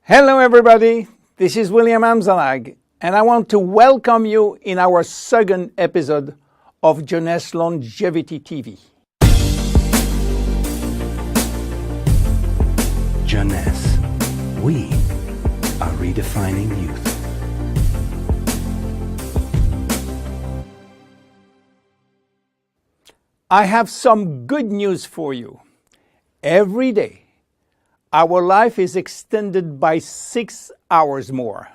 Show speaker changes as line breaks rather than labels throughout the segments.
Hello everybody, this is William Amzalag, and I want to welcome you in our second episode of Jeunesse Longevity TV.
Jeunesse, we are redefining youth.
I have some good news for you. Every day, our life is extended by 6 hours more.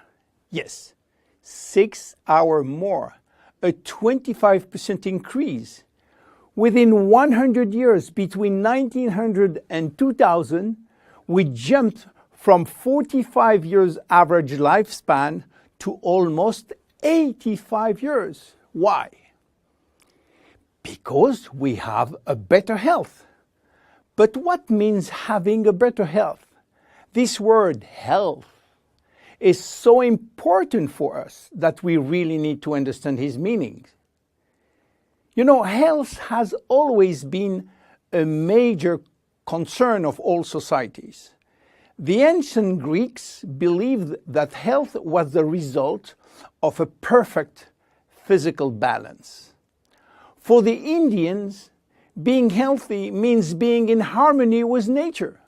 Yes, 6 hours more, a 25% increase. Within 100 years, between 1900 and 2000, we jumped from 45 years average lifespan to almost 85 years. Why? Because we have a better health. But what means having a better health? This word health is so important for us that we really need to understand his meaning. You know, health has always been a major concern of all societies. The ancient Greeks believed that health was the result of a perfect physical balance. For the Indians, being healthy means being in harmony with nature.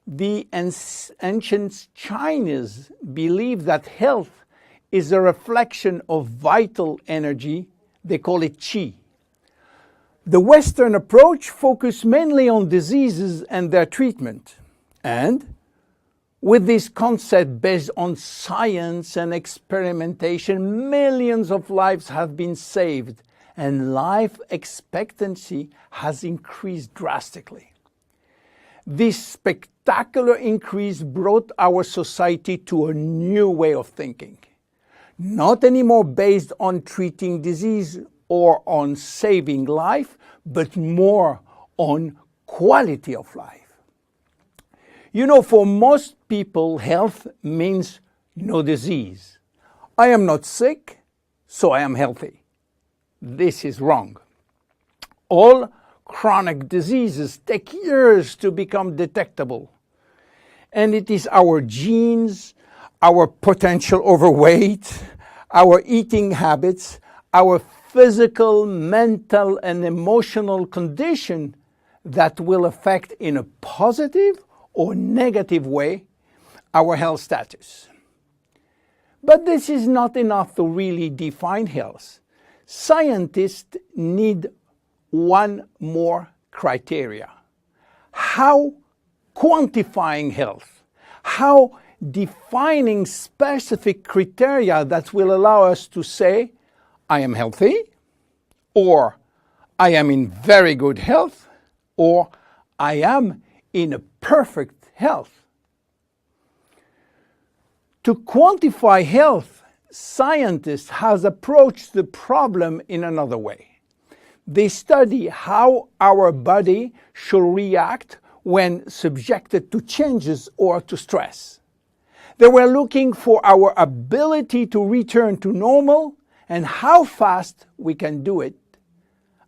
The ancient Chinese believe that health is a reflection of vital energy. They call it qi. The Western approach focuses mainly on diseases and their treatment. And with this concept based on science and experimentation, millions of lives have been saved and life expectancy has increased drastically. This spectacular increase brought our society to a new way of thinking, not anymore based on treating disease or on saving life, but more on quality of life. You know, for most people, health means no disease. I am not sick, so I am healthy. This is wrong. All chronic diseases take years to become detectable. And it is our genes, our potential overweight, our eating habits, our physical, mental, and emotional condition that will affect in a positive or negative way our health status. But this is not enough to really define health. Scientists need one more criteria. How quantifying health? How defining specific criteria that will allow us to say, I am healthy, or I am in very good health, or I am in a perfect health. To quantify health, scientists have approached the problem in another way. They study how our body should react when subjected to changes or to stress. They were looking for our ability to return to normal and how fast we can do it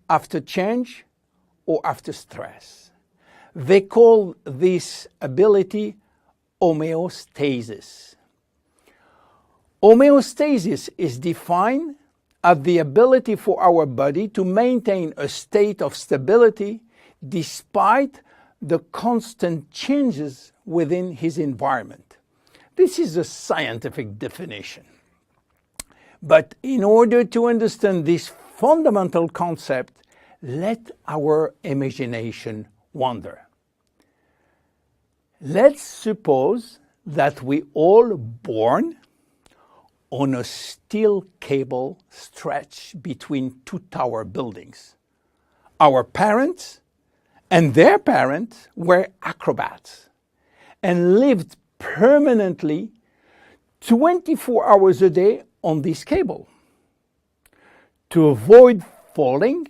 after change or after stress. They call this ability homeostasis. Homeostasis is defined as the ability for our body to maintain a state of stability despite the constant changes within his environment. This is a scientific definition. But in order to understand this fundamental concept, let our imagination wander. Let's suppose that we all born on a steel cable stretched between two tower buildings. Our parents and their parents were acrobats and lived permanently 24 hours a day on this cable. To avoid falling,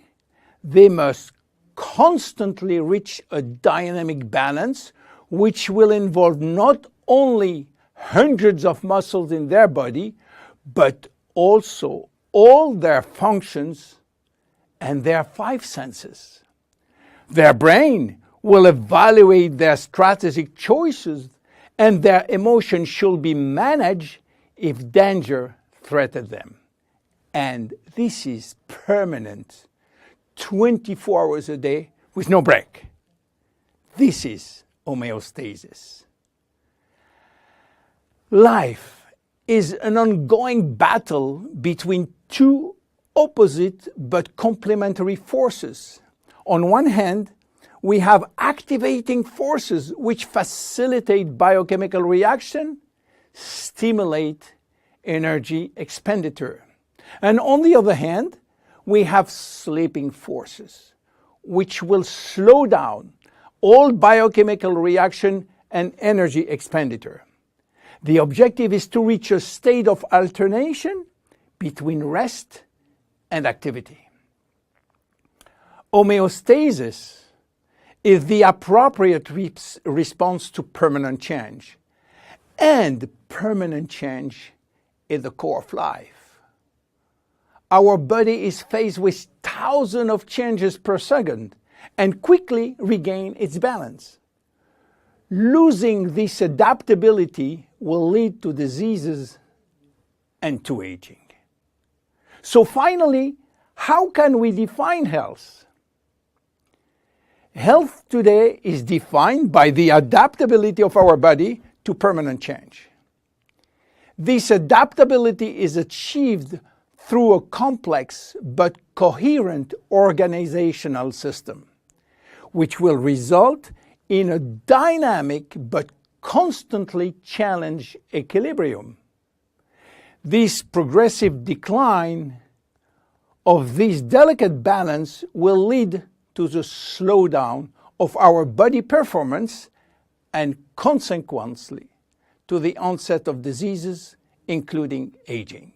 they must constantly reach a dynamic balance, which will involve not only hundreds of muscles in their body, but also all their functions and their 5 senses. Their brain will evaluate their strategic choices and their emotions should be managed if danger threatens them. And this is permanent, 24 hours a day with no break. This is homeostasis. Life is an ongoing battle between two opposite but complementary forces. On one hand, we have activating forces which facilitate biochemical reaction, stimulate energy expenditure. And on the other hand, we have sleeping forces which will slow down all biochemical reaction and energy expenditure. The objective is to reach a state of alternation between rest and activity. Homeostasis is the appropriate response to permanent change. And permanent change is the core of life. Our body is faced with thousands of changes per second and quickly regain its balance. Losing this adaptability will lead to diseases and to aging. So finally, how can we define health? Health today is defined by the adaptability of our body to permanent change. This adaptability is achieved through a complex but coherent organizational system, which will result in a dynamic but constantly challenged equilibrium. This progressive decline of this delicate balance will lead to the slowdown of our body performance and consequently to the onset of diseases, including aging.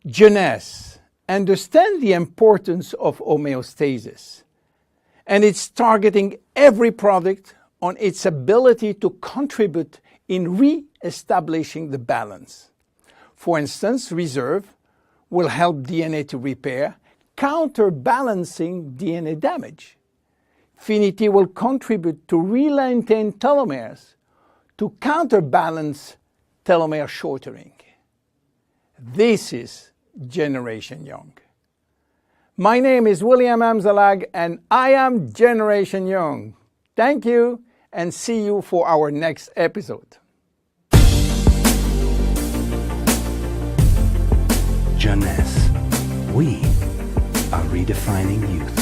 Jeunesse understands the importance of homeostasis, and it's targeting every product on its ability to contribute in re-establishing the balance. For instance, Reserve will help DNA to repair, counterbalancing DNA damage. Finity will contribute to re-lengthen telomeres to counterbalance telomere shortening. This is Generation Young. My name is William Amzalag and I am Generation Young. Thank you and see you for our next episode.
Jeunesse. We are redefining youth.